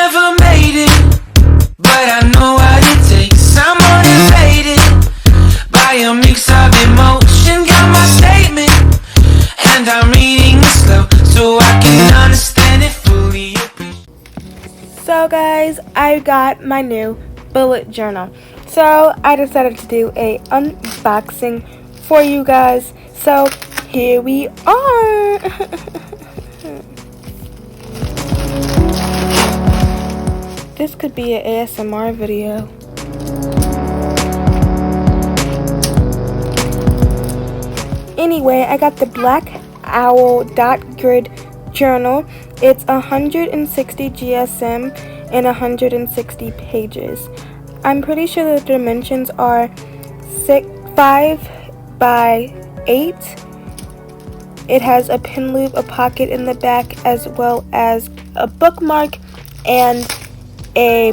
never made it, but I know what it takes. I'm motivated by a mix of emotion. Got my statement, and I'm reading it slow so I can understand it fully. So guys, I got my new bullet journal. So I decided to do a unboxing for you guys. So here we are. This could be an ASMR video. Anyway, I got the Black Owl Dot Grid journal. It's 160 GSM and 160 pages. I'm pretty sure the dimensions are 5 by 8. It has a pin loop, a pocket in the back, as well as a bookmark and a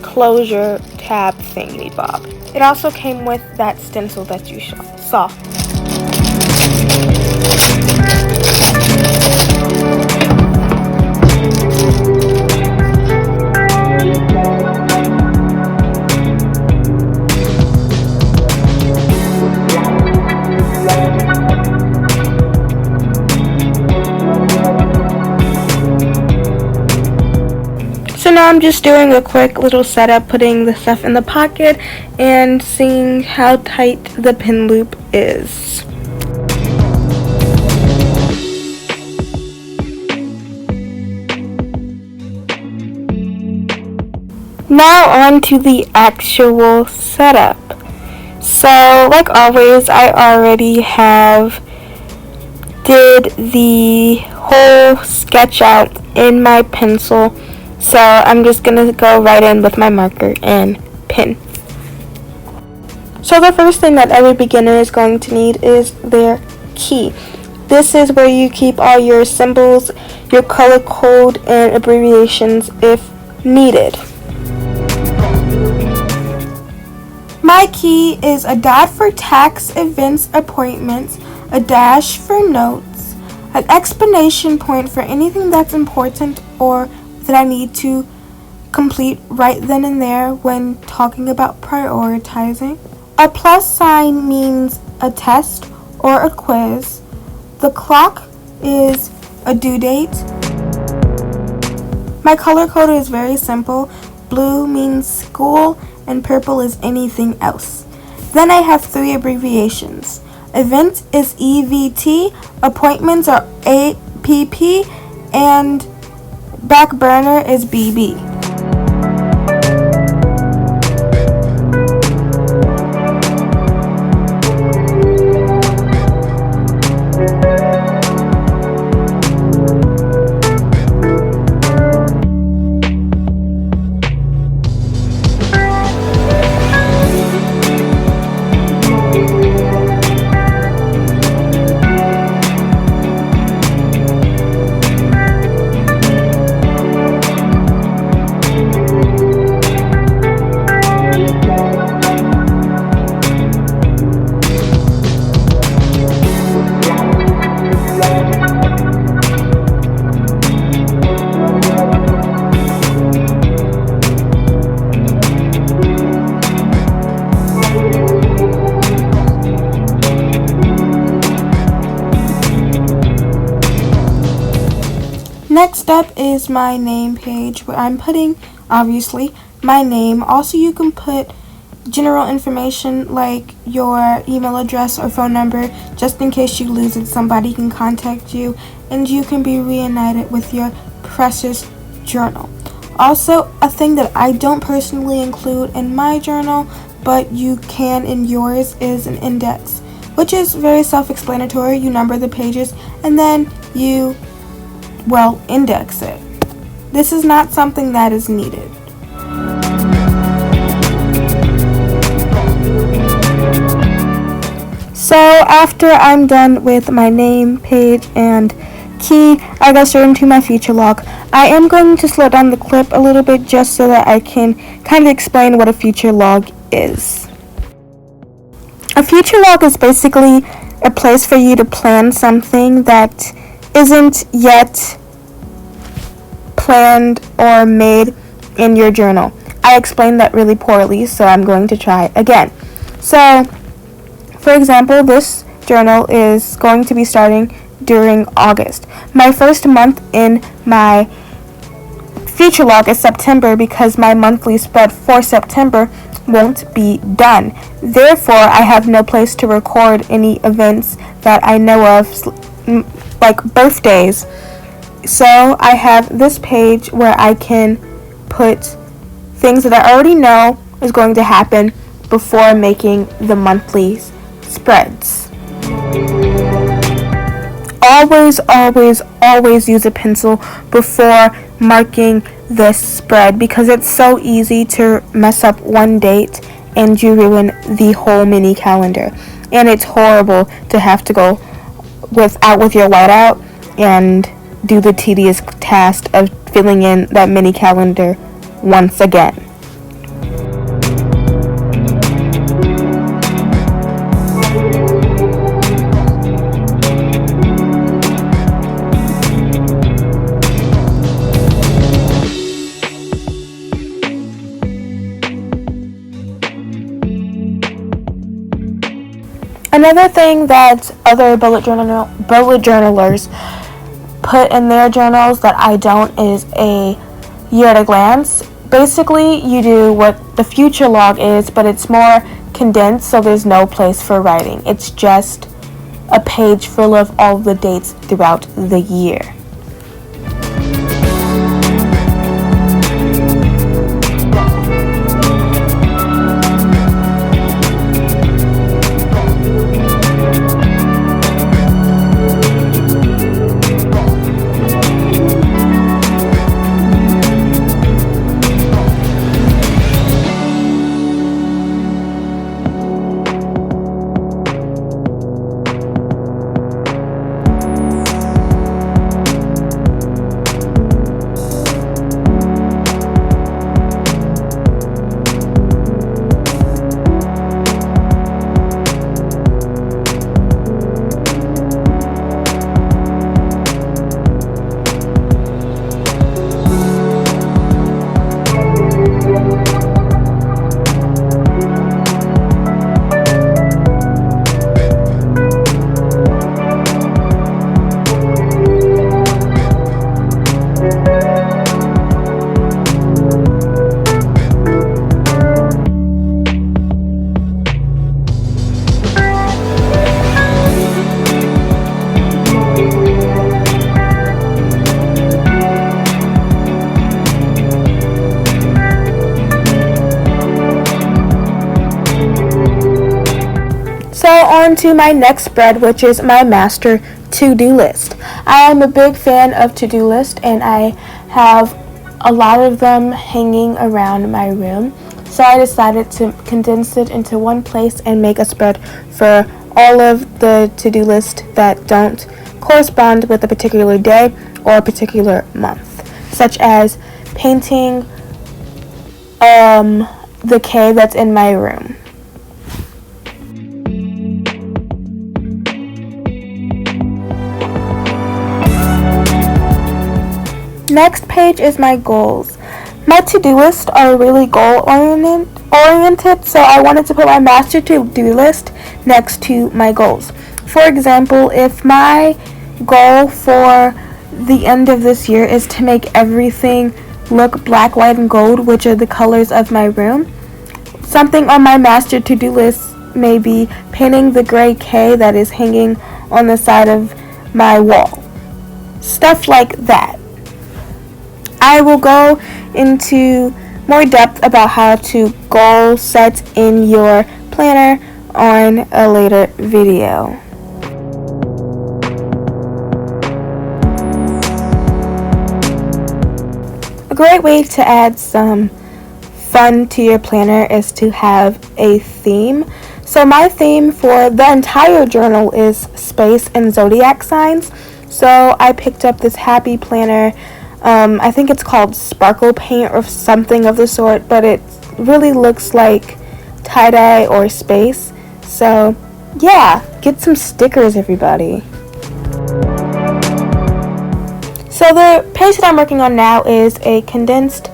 closure tab thingy bob. It also came with that stencil that you saw. So now I'm just doing a quick little setup, putting the stuff in the pocket and seeing how tight the pin loop is. Now on to the actual setup. So like always, I already did the whole sketch out in my pencil. So I'm just going to go right in with my marker and pen. So the first thing that every beginner is going to need is their key. This is where you keep all your symbols, your color code, and abbreviations if needed. My key is a dot for tax, events, appointments, a dash for notes, an exclamation point for anything that's important or that I need to complete right then and there when talking about prioritizing. A plus sign means a test or a quiz. The clock is a due date. My color code is very simple. Blue means school and purple is anything else. Then I have 3 abbreviations. Event is EVT, appointments are APP, and back burner is BB. Next up is my name page where I'm putting, obviously, my name. Also, you can put general information like your email address or phone number just in case you lose it. Somebody can contact you and you can be reunited with your precious journal. Also, a thing that I don't personally include in my journal but you can in yours is an index, which is very self-explanatory. You number the pages and then you index it. This is not something that is needed. So after I'm done with my name page and key, I go straight into my feature log. I am going to slow down the clip a little bit just so that I can kind of explain what a feature log is. A feature log is basically a place for you to plan something that isn't yet planned or made in your journal. I explained that really poorly, so I'm going to try again. So, for example, this journal is going to be starting during August. My first month in my future log is September because my monthly spread for September won't be done. Therefore, I have no place to record any events that I know of, like birthdays. So I have this page where I can put things that I already know is going to happen before making the monthly spreads. Always use a pencil before marking this spread because it's so easy to mess up one date and you ruin the whole mini calendar. And it's horrible to have to go with your whiteout and do the tedious task of filling in that mini calendar once again. Another thing that other bullet journalers put in their journals that I don't is a year at a glance. Basically, you do what the future log is, but it's more condensed, so there's no place for writing. It's just a page full of all the dates throughout the year. So on to my next spread, which is my master to-do list. I am a big fan of to-do lists, and I have a lot of them hanging around my room. So I decided to condense it into one place and make a spread for all of the to-do lists that don't correspond with a particular day or a particular month, such as painting the K that's in my room. Next page is my goals. My to-do lists are really goal-oriented, so I wanted to put my master to-do list next to my goals. For example, if my goal for the end of this year is to make everything look black, white, and gold, which are the colors of my room, something on my master to-do list may be painting the gray K that is hanging on the side of my wall. Stuff like that. I will go into more depth about how to goal set in your planner on a later video. A great way to add some fun to your planner is to have a theme. So my theme for the entire journal is space and zodiac signs. So I picked up this happy planner. I think it's called Sparkle Paint or something of the sort, but it really looks like tie-dye or space. So yeah, get some stickers, everybody. So So the page that I'm working on now is a condensed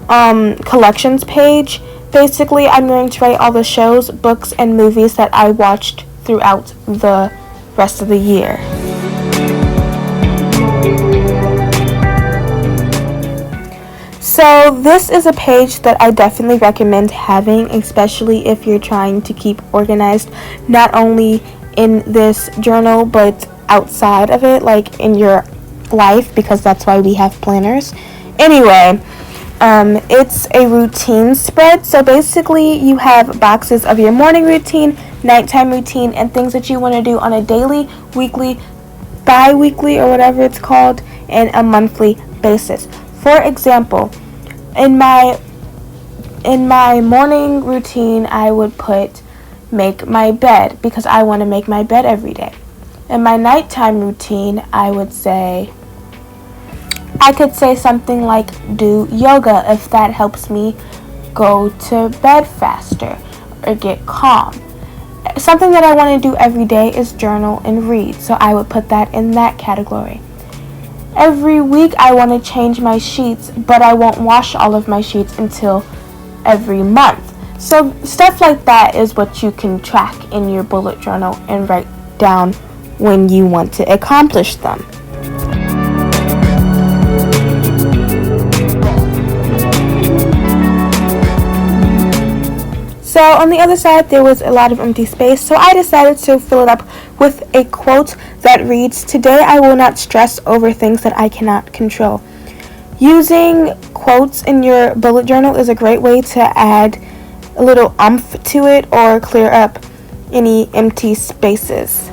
collections page. Basically, I'm going to write all the shows, books, and movies that I watched throughout the rest of the year. So this is a page that I definitely recommend having, especially if you're trying to keep organized, not only in this journal, but outside of it, like in your life, because that's why we have planners. Anyway, it's a routine spread. So basically you have boxes of your morning routine, nighttime routine, and things that you want to do on a daily, weekly, bi-weekly, or whatever it's called, and a monthly basis. For example, in my morning routine, I would put make my bed, because I want to make my bed every day. In my nighttime routine, I could say something like do yoga if that helps me go to bed faster or get calm. Something that I want to do every day is journal and read, so I would put that in that category. Every week I want to change my sheets, but I won't wash all of my sheets until every month. So stuff like that is what you can track in your bullet journal and write down when you want to accomplish them. So on the other side, there was a lot of empty space, so I decided to fill it up with a quote that reads, "Today I will not stress over things that I cannot control." Using quotes in your bullet journal is a great way to add a little oomph to it or clear up any empty spaces.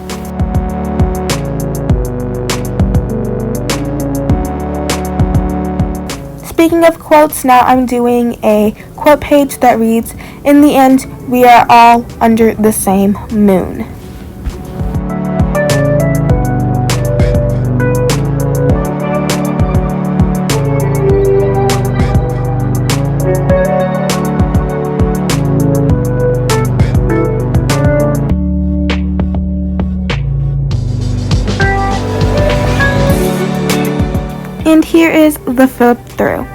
Speaking of quotes, now I'm doing a quote page that reads, "In the end, we are all under the same moon." And here is the flip through.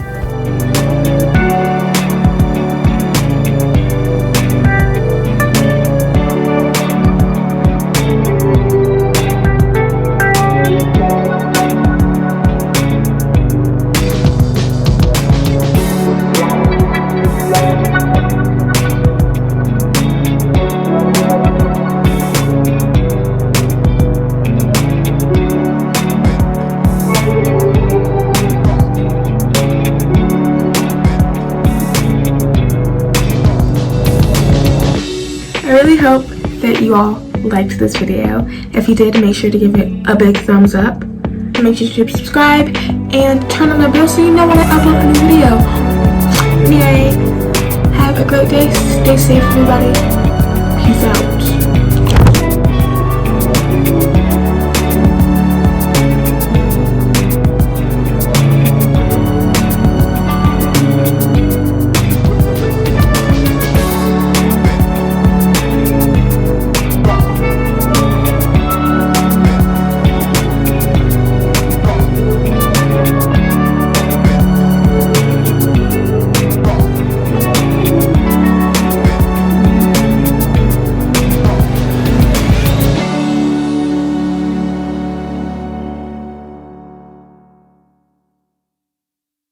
I really hope that you all liked this video. If you did, make sure to give it a big thumbs up. Make sure to subscribe and turn on the bell so you know when I upload a new video. Anyway, have a great day. Stay safe, everybody.